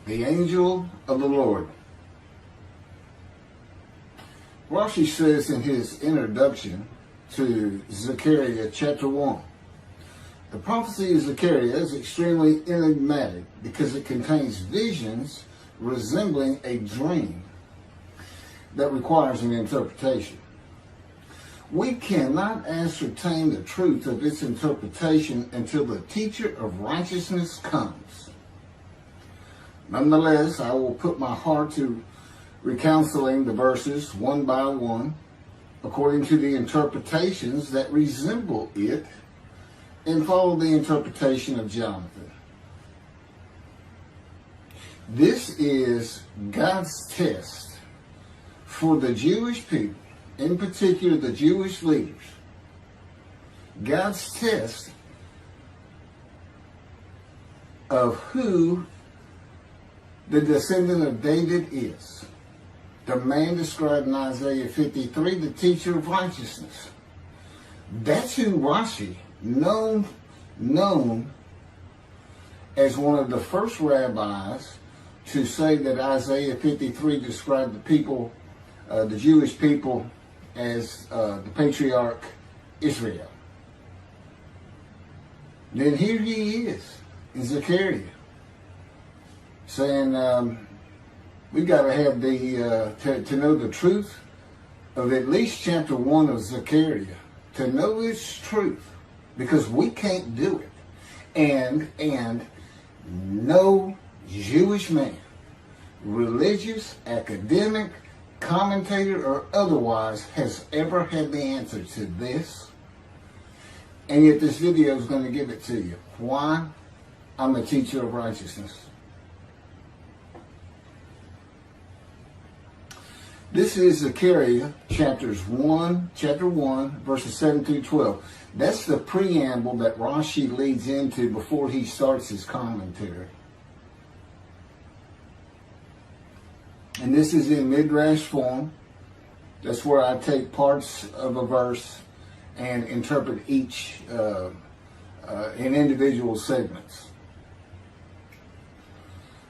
The angel of the Lord. Rashi says in his introduction to Zechariah chapter 1, the prophecy of Zechariah is extremely enigmatic because it contains visions resembling a dream that requires an interpretation. We cannot ascertain the truth of its interpretation until the teacher of righteousness comes. Nonetheless, I will put my heart to recounseling the verses one by one, according to the interpretations that resemble it, and follow the interpretation of Jonathan. This is God's test for the Jewish people, in particular the Jewish leaders. God's test of who the descendant of David is. The man described in Isaiah 53, the teacher of righteousness. That's who Rashi, known as one of the first rabbis to say that Isaiah 53 described the people, the Jewish people, as the patriarch Israel. Then here he is in Zechariah saying, we got to have to know the truth of at least chapter 1 of Zechariah, to know its truth, because we can't do it. And no Jewish man, religious, academic, commentator, or otherwise, has ever had the answer to this. And yet this video is going to give it to you. Why? I'm a teacher of righteousness. This is Zechariah chapter 1, verses 7 through 12. That's the preamble that Rashi leads into before he starts his commentary. And this is in midrash form. That's where I take parts of a verse and interpret each in individual segments.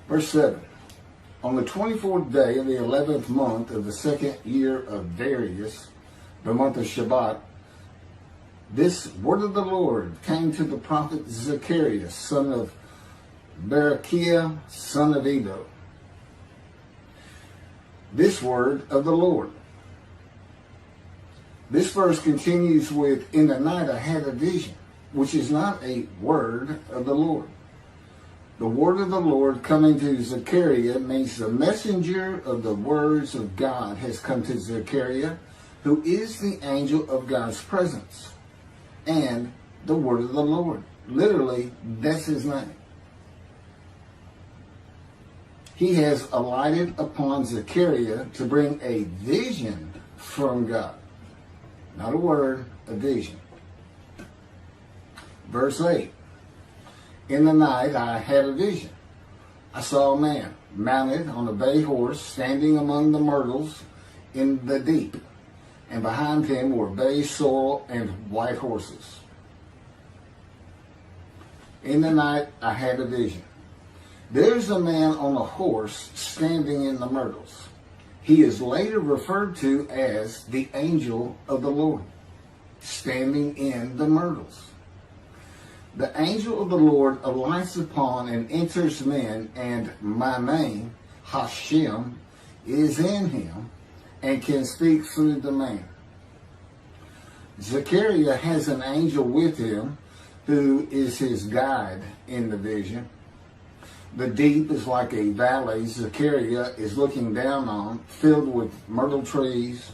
Verse 7. On the 24th day of the 11th month of the second year of Darius, the month of Shabbat, this word of the Lord came to the prophet Zechariah, son of Berechiah, son of Edo. This word of the Lord. This verse continues with, in the night I had a vision, which is not a word of the Lord. The word of the Lord coming to Zechariah means the messenger of the words of God has come to Zechariah, who is the angel of God's presence, and the word of the Lord. Literally, that's his name. He has alighted upon Zechariah to bring a vision from God. Not a word, a vision. Verse 8. In the night I had a vision. I saw a man mounted on a bay horse standing among the myrtles in the deep, and behind him were bay, sorrel, and white horses. In the night I had a vision. There's a man on a horse standing in the myrtles. He is later referred to as the angel of the Lord, standing in the myrtles. The angel of the Lord alights upon and enters men, and my name, Hashem, is in him and can speak through the man. Zechariah has an angel with him who is his guide in the vision. The deep is like a valley Zechariah is looking down on, filled with myrtle trees,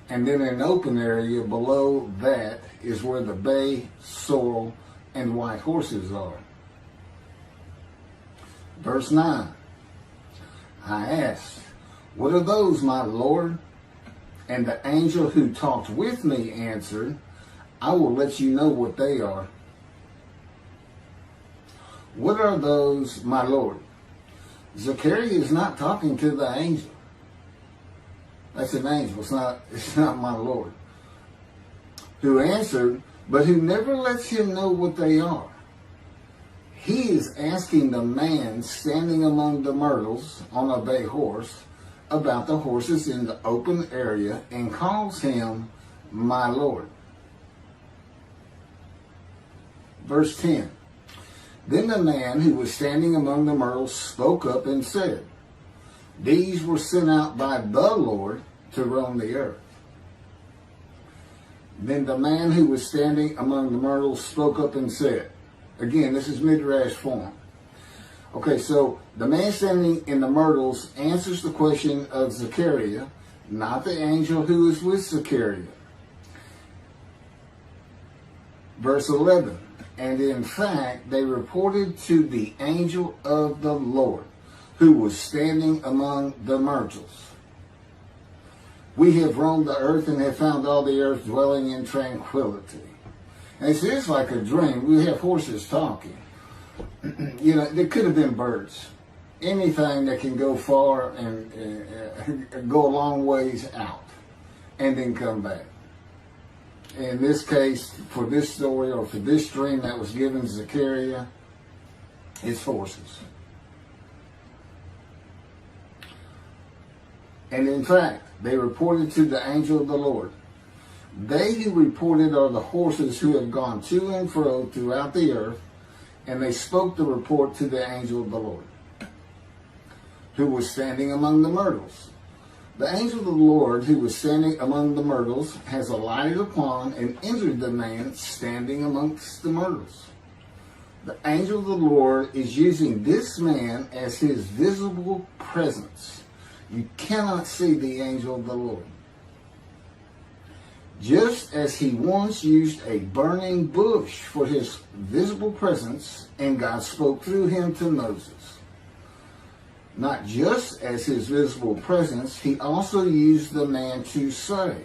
and then an open area below that is where the bay, sorrel, and white horses are. Verse 9. I asked, what are those, my Lord? And the angel who talked with me answered, I will let you know what they are. What are those, my Lord? Zechariah is not talking to the angel. That's an angel. It's not my Lord. Who answered, but who never lets him know what they are. he is asking the man standing among the myrtles on a bay horse about the horses in the open area and calls him my Lord. Verse 10. Then the man who was standing among the myrtles spoke up and said, these were sent out by the Lord to roam the earth. Then the man who was standing among the myrtles spoke up and said, again, this is midrash form. Okay, so the man standing in the myrtles answers the question of Zechariah, not the angel who is with Zechariah. Verse 11, and in fact, they reported to the angel of the Lord, who was standing among the myrtles. We have roamed the earth and have found all the earth dwelling in tranquility. And it's just like a dream. We have horses talking. You know, there could have been birds. Anything that can go far and go a long ways out and then come back. In this case, for this story or for this dream that was given to Zechariah, it's horses. And in fact, they reported to the angel of the Lord. They who reported are the horses who have gone to and fro throughout the earth, and they spoke the report to the angel of the Lord, who was standing among the myrtles. The angel of the Lord, who was standing among the myrtles, has alighted upon and entered the man standing amongst the myrtles. The angel of the Lord is using this man as his visible presence. You cannot see the angel of the Lord. Just as he once used a burning bush for his visible presence, and God spoke through him to Moses. Not just as his visible presence, he also used the man to say,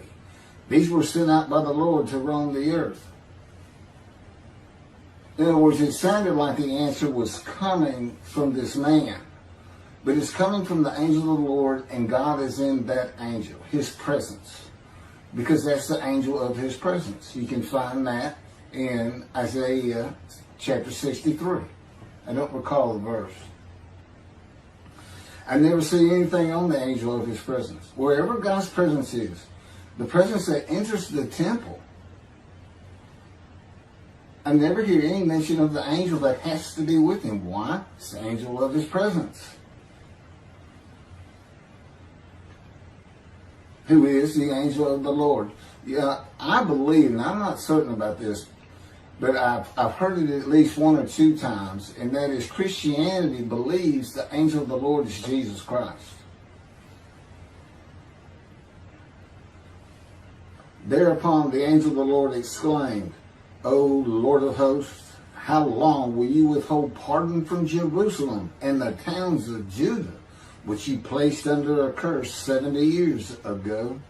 these were sent out by the Lord to roam the earth. In other words, it sounded like the answer was coming from this man. But it's coming from the angel of the Lord, and God is in that angel, his presence. Because that's the angel of his presence. You can find that in Isaiah chapter 63. I don't recall the verse. I never see anything on the angel of his presence. Wherever God's presence is, the presence that enters the temple, I never hear any mention of the angel that has to be with him. Why? It's the angel of his presence, who is the angel of the Lord. Yeah, I believe, and I'm not certain about this, but I've heard it at least one or two times, and that is Christianity believes the angel of the Lord is Jesus Christ. Thereupon the angel of the Lord exclaimed, O Lord of hosts, how long will you withhold pardon from Jerusalem and the towns of Judah, which you placed under a curse 70 years ago?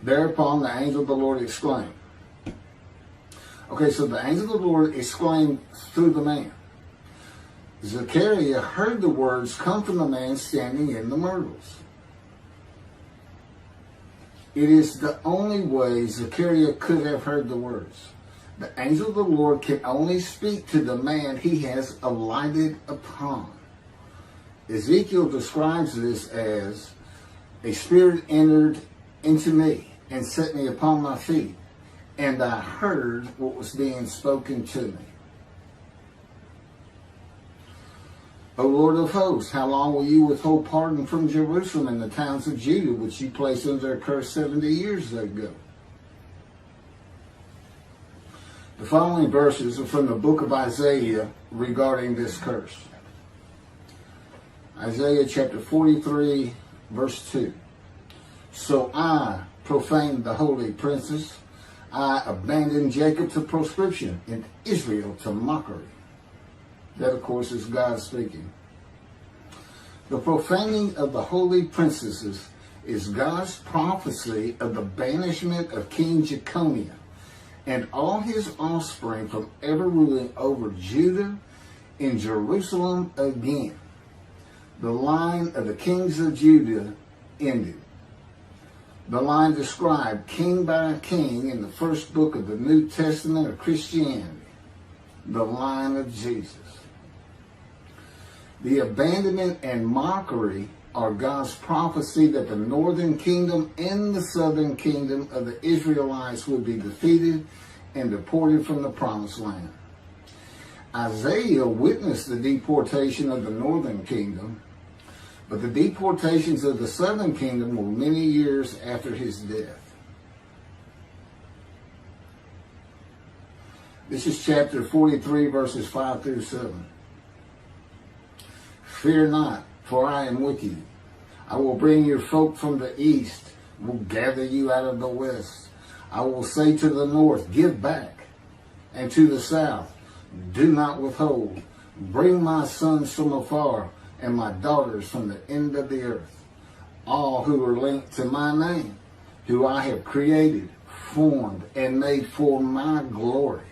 Thereupon the angel of the Lord exclaimed. Okay, so the angel of the Lord exclaimed through the man. Zechariah heard the words come from the man standing in the myrtles. It is the only way Zechariah could have heard the words. The angel of the Lord can only speak to the man he has alighted upon. Ezekiel describes this as, a spirit entered into me and set me upon my feet, and I heard what was being spoken to me. O Lord of hosts, how long will you withhold pardon from Jerusalem and the towns of Judah, which you placed under a curse 70 years ago? The following verses are from the book of Isaiah regarding this curse. Isaiah chapter 43, verse 2. So I profaned the holy princes. I abandoned Jacob to proscription and Israel to mockery. That, of course, is God speaking. The profaning of the holy princesses is God's prophecy of the banishment of King Jeconiah and all his offspring from ever ruling over Judah and Jerusalem again. The line of the kings of Judah ended. The line described king by king in the first book of the New Testament of Christianity. the line of Jesus. The abandonment and mockery are God's prophecy that the northern kingdom and the southern kingdom of the Israelites would be defeated and deported from the promised land. Isaiah witnessed the deportation of the northern kingdom, but the deportations of the southern kingdom were many years after his death. This is chapter 43, verses 5 through 7. Fear not, for I am with you. I will bring your folk from the east, will gather you out of the west. I will say to the north, give back, and to the south, do not withhold. Bring my sons from afar, and my daughters from the end of the earth, all who are linked to my name, who I have created, formed, and made for my glory.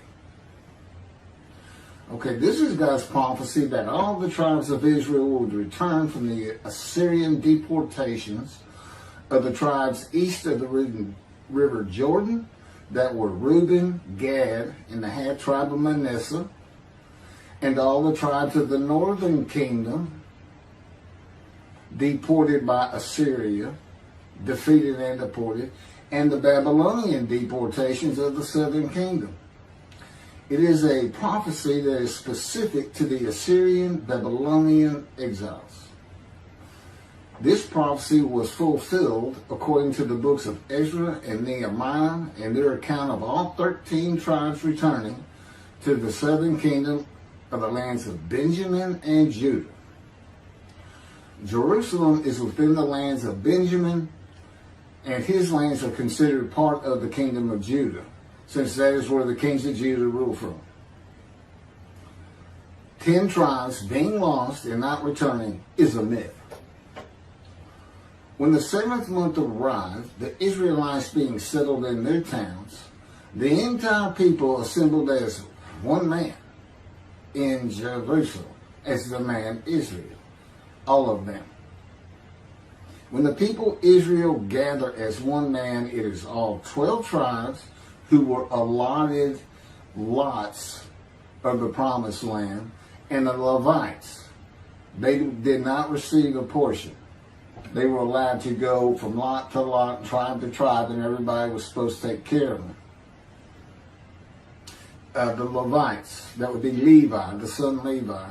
Okay, this is God's prophecy that all the tribes of Israel would return from the Assyrian deportations of the tribes east of the river Jordan that were Reuben, Gad, and the half tribe of Manasseh, and all the tribes of the northern kingdom deported by Assyria, defeated and deported, and the Babylonian deportations of the southern kingdom. It is a prophecy that is specific to the Assyrian Babylonian exiles. This prophecy was fulfilled according to the books of Ezra and Nehemiah and their account of all 13 tribes returning to the southern kingdom of the lands of Benjamin and Judah. Jerusalem is within the lands of Benjamin, and his lands are considered part of the kingdom of Judah, since that is where the kings of Judah rule from. 10 tribes being lost and not returning is a myth. When the 7th month arrived, the Israelites being settled in their towns, the entire people assembled as one man in Jerusalem, as the man Israel, all of them. When the people Israel gather as one man, it is all 12 tribes who were allotted lots of the promised land, and the Levites, they did not receive a portion. They were allowed to go from lot to lot, tribe to tribe, and everybody was supposed to take care of them. The Levites, that would be Levi, the son Levi,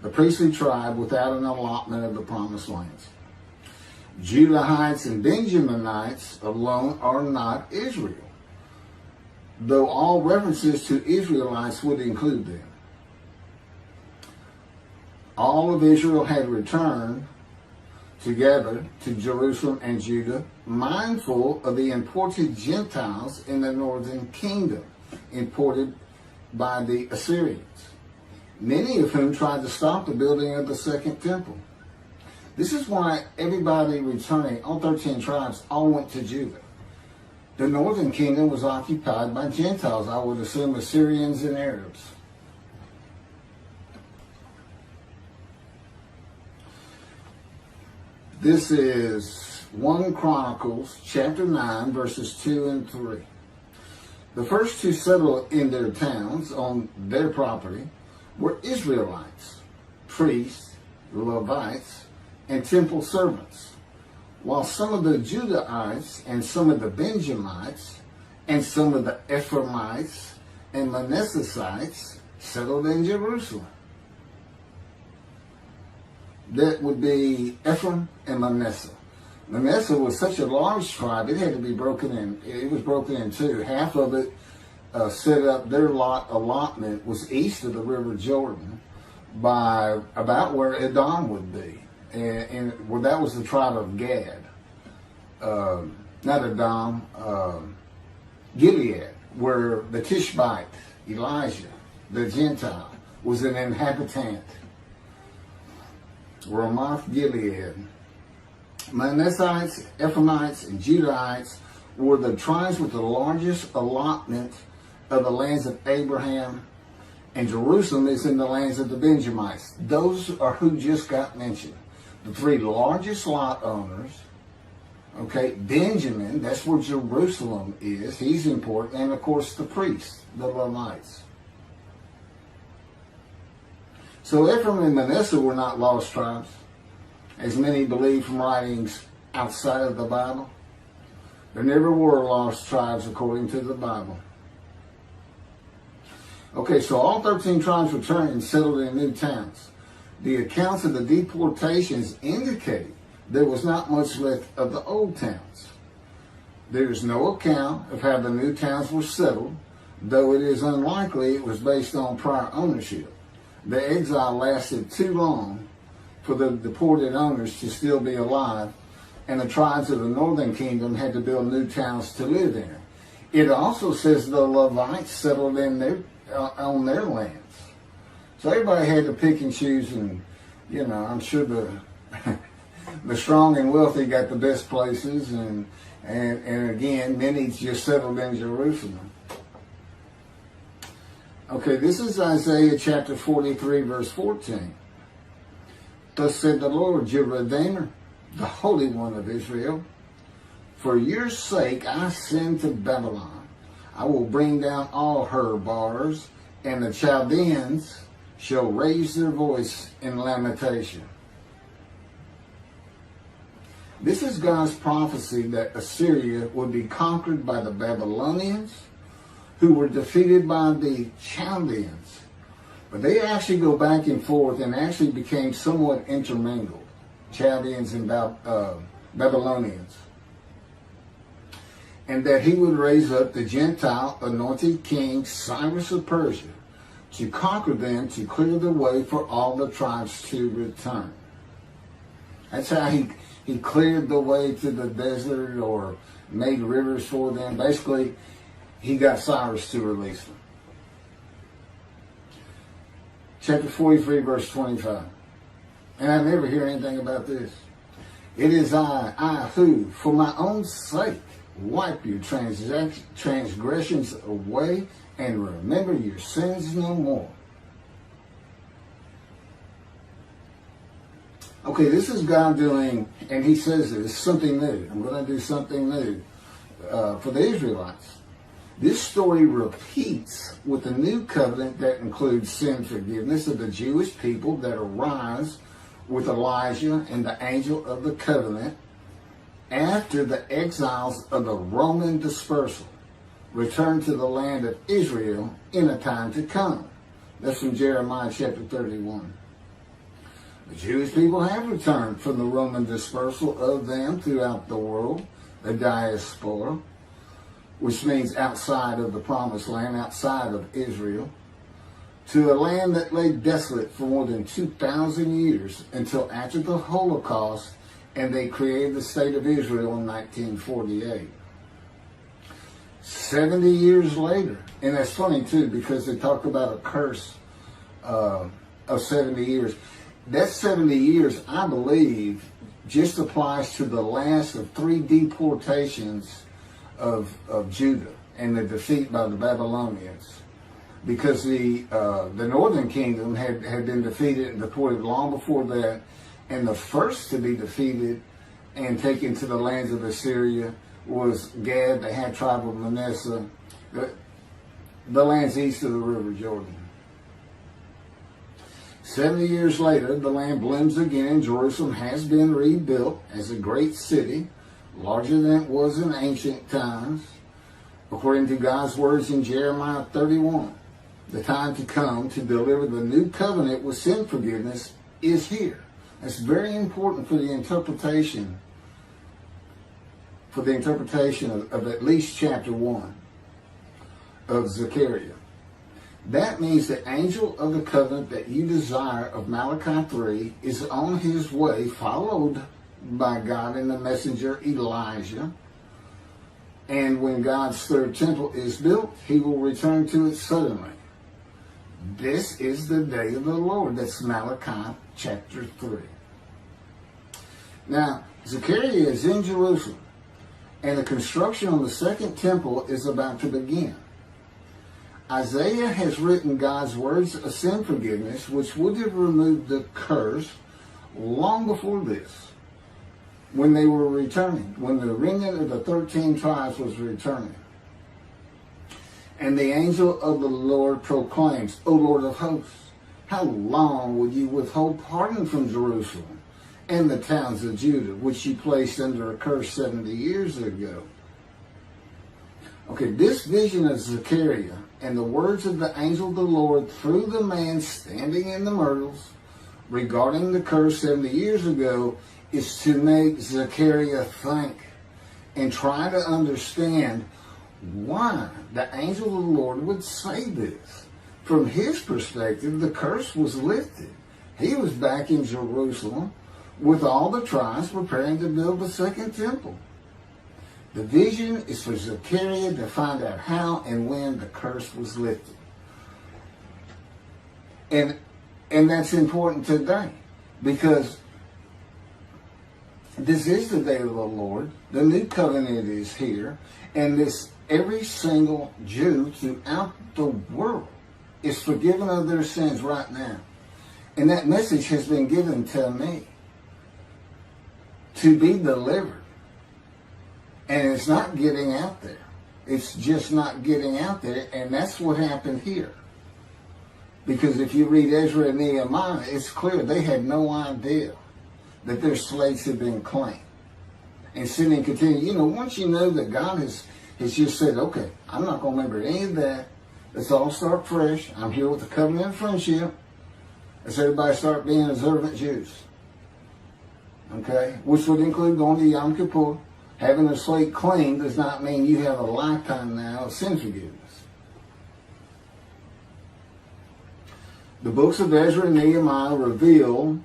the priestly tribe without an allotment of the promised lands. Judahites and Benjaminites alone are not Israel, though all references to Israelites would include them. All of Israel had returned together to Jerusalem and Judah, mindful of the imported Gentiles in the northern kingdom, imported by the Assyrians, many of whom tried to stop the building of the second temple. This is why everybody returning, all 13 tribes, all went to Judah. The northern kingdom was occupied by Gentiles, I would assume Assyrians and Arabs. This is 1 Chronicles chapter 9, verses 2 and 3. The first to settle in their towns on their property were Israelites, priests, Levites, and temple servants, while some of the Judahites and some of the Benjamites and some of the Ephraimites and Manassesites settled in Jerusalem. That would be Ephraim and Manasseh. Manasseh was such a large tribe, it had to be broken in. It was broken in two. Half of it set up, their allotment was east of the river Jordan by about where Edom would be. And well, that was the tribe of Gad. Not Edom, Gilead, where the Tishbite, Elijah, the Gentile, was an inhabitant. Ramoth Gilead. Manassites, Ephraimites, and Judahites were the tribes with the largest allotment of the lands of Abraham, and Jerusalem is in the lands of the Benjamites. Those are who just got mentioned. The 3 largest lot owners. Okay, Benjamin, that's where Jerusalem is. He's important. And of course the priests, the Levites. So Ephraim and Manasseh were not lost tribes, as many believe from writings outside of the Bible. There never were lost tribes according to the Bible. Okay, so all 13 tribes returned and settled in new towns. The accounts of the deportations indicate there was not much left of the old towns. There is no account of how the new towns were settled, though it is unlikely it was based on prior ownership. The exile lasted too long for the deported owners to still be alive, and the tribes of the northern kingdom had to build new towns to live in. It also says the Levites settled in on their lands. So everybody had to pick and choose, and I'm sure the strong and wealthy got the best places, and again, many just settled in Jerusalem. Okay, this is Isaiah chapter 43, verse 14. Thus said the Lord, your Redeemer, the Holy One of Israel, for your sake I send to Babylon. I will bring down all her bars, and the Chaldeans shall raise their voice in lamentation. This is God's prophecy that Assyria would be conquered by the Babylonians, who were defeated by the Chaldeans. But they actually go back and forth and actually became somewhat intermingled, Chaldeans and Babylonians. And that he would raise up the Gentile anointed king Cyrus of Persia to conquer them, to clear the way for all the tribes to return. That's how he cleared the way to the desert, or made rivers for them. Basically, he got Cyrus to release them. Chapter 43, verse 25. And I never hear anything about this. It is I who, for my own sake, wipe your transgressions away and remember your sins no more. Okay, this is God doing, and he says this, something new. I'm going to do something new for the Israelites. This story repeats with the new covenant that includes sin forgiveness of the Jewish people that arise with Elijah and the angel of the covenant after the exiles of the Roman dispersal return to the land of Israel in a time to come. That's from Jeremiah chapter 31. The Jewish people have returned from the Roman dispersal of them throughout the world, the diaspora, which means outside of the promised land, outside of Israel, to a land that lay desolate for more than 2,000 years until after the Holocaust, and they created the state of Israel in 1948. 70 years later, and that's funny too, because they talk about a curse of 70 years. That 70 years, I believe, just applies to the last of 3 deportations of Judah and the defeat by the Babylonians, because the northern kingdom had been defeated and deported long before that, and the first to be defeated and taken to the lands of Assyria was Gad, the half tribe of Manasseh, the lands east of the river Jordan. 70 years later, the land blooms again, and Jerusalem has been rebuilt as a great city, larger than it was in ancient times, according to God's words in Jeremiah 31. The time to come to deliver the new covenant with sin forgiveness is here. That's very important for the interpretation of at least chapter 1 of Zechariah. That means the angel of the covenant that you desire of Malachi 3 is on his way, followed by God and the messenger Elijah. And when God's third temple is built, he will return to it suddenly. This is the day of the Lord. That's Malachi chapter 3. Now, Zechariah is in Jerusalem, and the construction on the second temple is about to begin. Isaiah has written God's words of sin forgiveness, which would have removed the curse long before this, when they were returning, when the remnant of the 13 tribes was returning. And the angel of the Lord proclaims, O Lord of hosts, How long will you withhold pardon from Jerusalem and the towns of Judah, which you placed under a curse 70 years ago? Okay, this vision of Zechariah and the words of the angel of the Lord through the man standing in the myrtles regarding the curse 70 years ago is to make Zechariah think and try to understand why the angel of the Lord would say this. From his perspective, the curse was lifted. He was back in Jerusalem with all the tribes preparing to build the second temple. The vision is for Zechariah to find out how and when the curse was lifted. And that's important today, because this is the day of the Lord. The new covenant is here, and every single Jew throughout the world is forgiven of their sins right now. And that message has been given to me to be delivered. And it's not getting out there. It's just not getting out there. And that's what happened here. Because if you read Ezra and Nehemiah, it's clear they had no idea that their slates had been cleaned. And sin and continue. You know, once you know that God has just said, okay, I'm not going to remember any of that. Let's all start fresh. I'm here with the covenant of friendship. Let's everybody start being observant Jews. Okay? Which would include going to Yom Kippur. Having a slate clean does not mean you have a lifetime now of sin forgiveness. The books of Ezra and Nehemiah reveal,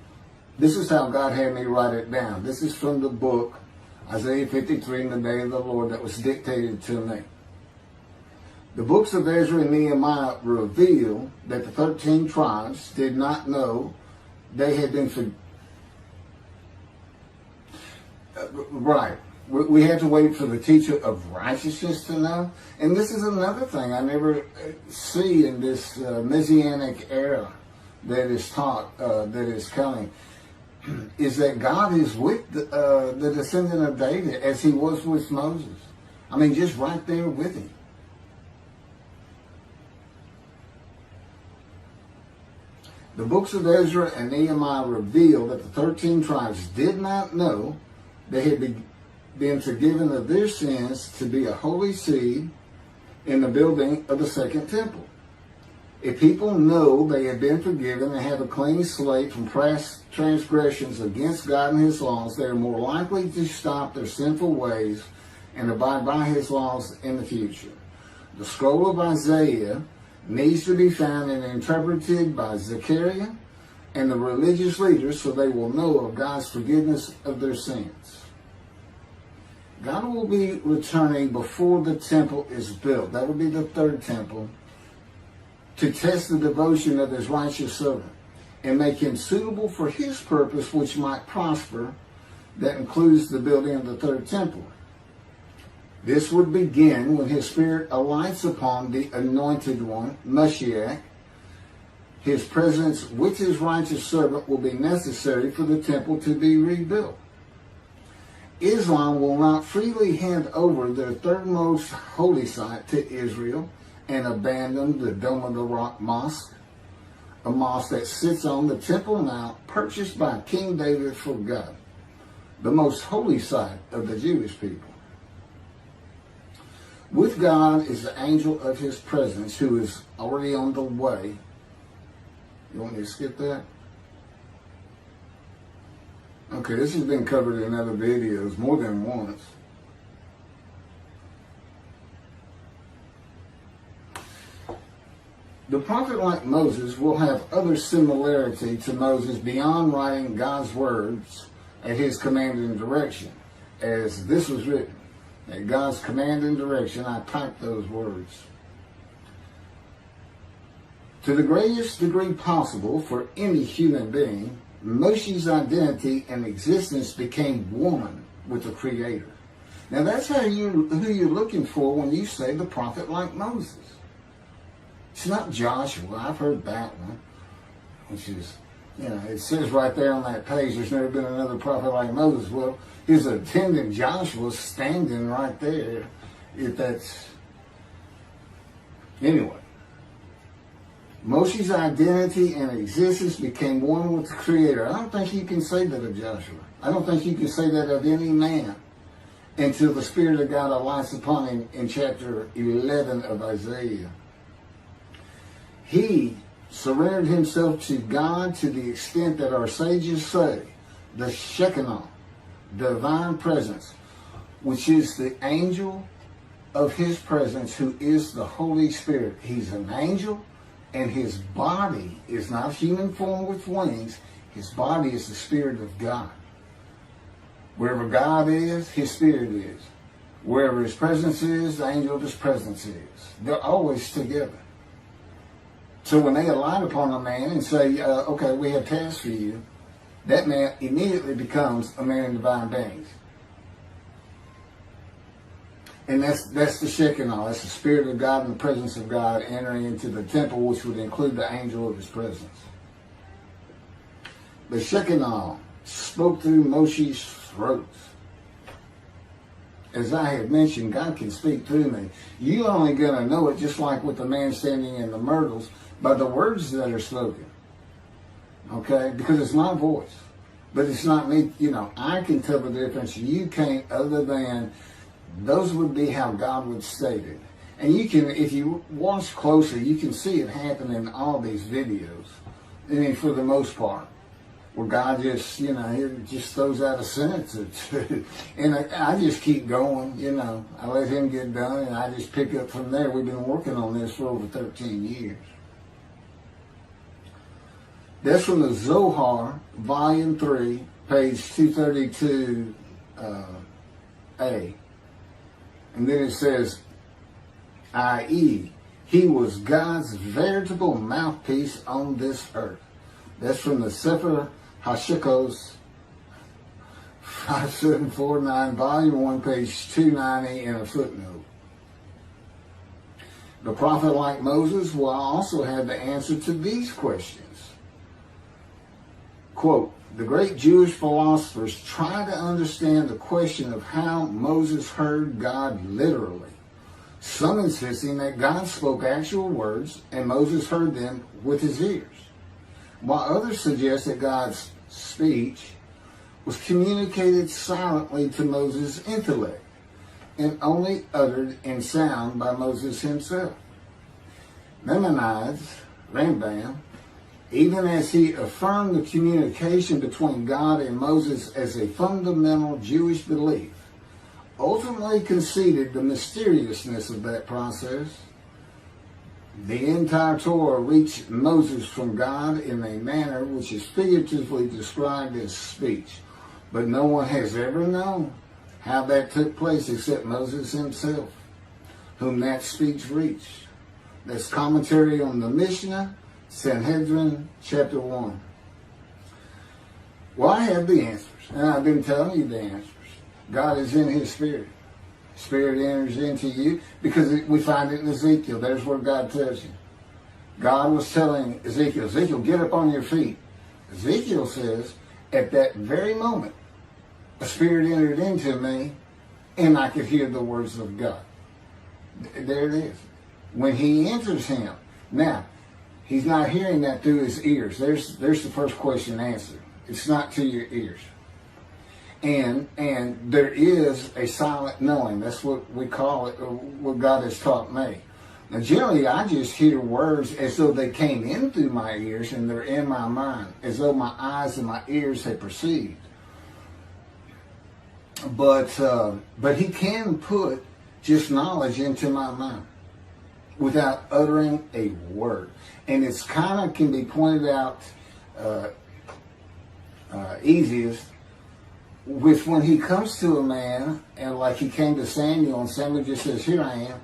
this is how God had me write it down. This is from the book, Isaiah 53, in the day of the Lord, that was dictated to me. The books of Ezra and Nehemiah reveal that the 13 tribes did not know they had been forgiven. Right. We have to wait for the teacher of righteousness to know. And this is another thing I never see in this Messianic era that is taught, that is coming, is that God is with the descendant of David as he was with Moses. I mean, just right there with him. The books of Ezra and Nehemiah reveal that the 13 tribes did not know they had been forgiven of their sins to be a holy seed in the building of the second temple. If people know they have been forgiven and have a clean slate from past transgressions against God and his laws, they are more likely to stop their sinful ways and abide by his laws in the future. The scroll of Isaiah needs to be found and interpreted by Zechariah and the religious leaders so they will know of God's forgiveness of their sins. God will be returning before the temple is built. That will be the third temple, to test the devotion of his righteous servant and make him suitable for his purpose, which might prosper. That includes the building of the third temple. This would begin when his spirit alights upon the anointed one, Moshiach. His presence with his righteous servant will be necessary for the temple to be rebuilt. Islam will not freely hand over their third most holy site to Israel and abandon the Dome of the Rock Mosque, a mosque that sits on the Temple Mount purchased by King David for God, the most holy site of the Jewish people. With God is the angel of his presence who is already on the way. You want me to skip that? Okay, this has been covered in other videos more than once. The prophet like Moses will have other similarity to Moses beyond writing God's words at his command and direction. As this was written, at God's command and direction, I typed those words. To the greatest degree possible for any human being, Moshe's identity and existence became one with the Creator. Now that's who you're looking for when you say the prophet like Moses. It's not Joshua. I've heard that one, which is, it says right there on that page, there's never been another prophet like Moses. Well, his attendant Joshua standing right there. If that's, anyway. Moshe's identity and existence became one with the Creator. I don't think you can say that of Joshua. I don't think you can say that of any man until the Spirit of God alights upon him in chapter 11 of Isaiah. He surrendered himself to God to the extent that our sages say the Shekinah, divine presence, which is the angel of his presence, who is the Holy Spirit. He's an angel, and his body is not human form with wings. His body is the Spirit of God. Wherever God is, his Spirit is. Wherever his presence is, the angel of his presence is. They're always together. So when they alight upon a man and say, okay, we have tasks for you, that man immediately becomes a man in divine beings. And that's the Shekinah. That's the Spirit of God and the presence of God entering into the temple, which would include the angel of his presence. The Shekinah spoke through Moshe's throat. As I have mentioned, God can speak through me. You're only going to know it, just like with the man standing in the myrtles, by the words that are spoken. Okay? Because it's my voice. But it's not me. You know, I can tell the difference. You can't, other than those would be how God would state it. And you can, if you watch closer, you can see it happen in all these videos. I mean, for the most part. Where God just, you know, he just throws out a sentence or two. And I just keep going, you know. I let him get done, and I just pick up from there. We've been working on this for over 13 years. That's from the Zohar, Volume 3, page 232a. And then it says, i.e., he was God's veritable mouthpiece on this earth. That's from the Sefer Hashikos 5749, Volume 1, page 290, and a footnote. The prophet, like Moses, will also have the answer to these questions. Quote, the great Jewish philosophers try to understand the question of how Moses heard God literally, some insisting that God spoke actual words and Moses heard them with his ears, while others suggest that God's speech was communicated silently to Moses' intellect and only uttered in sound by Moses himself. Maimonides, Rambam, even as he affirmed the communication between God and Moses as a fundamental Jewish belief, ultimately conceded the mysteriousness of that process. The entire Torah reached Moses from God in a manner which is figuratively described as speech, but no one has ever known how that took place except Moses himself, whom that speech reached. That's commentary on the Mishnah, Sanhedrin, chapter 1. Well, I have the answers, and I've been telling you the answers. God is in his Spirit. Spirit enters into you because we find it in Ezekiel. There's where God tells you. God was telling Ezekiel, Ezekiel, get up on your feet. Ezekiel says, at that very moment, a spirit entered into me and I could hear the words of God. There it is. When he enters him. Now, he's not hearing that through his ears. There's the first question answered. It's not to your ears. And there is a silent knowing. That's what we call it, or what God has taught me. Now, generally, I just hear words as though they came in through my ears and they're in my mind, as though my eyes and my ears had perceived. But he can put just knowledge into my mind without uttering a word. And it's kind of can be pointed out easiest with when he comes to a man, and like he came to Samuel, and Samuel just says, here I am.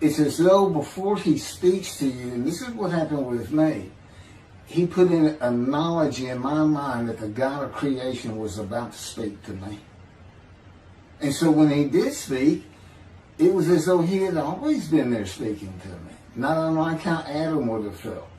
It's as though before he speaks to you, and this is what happened with me, he put in a knowledge in my mind that the God of creation was about to speak to me. And so when he did speak, it was as though he had always been there speaking to me. Not unlike how Adam would have felt.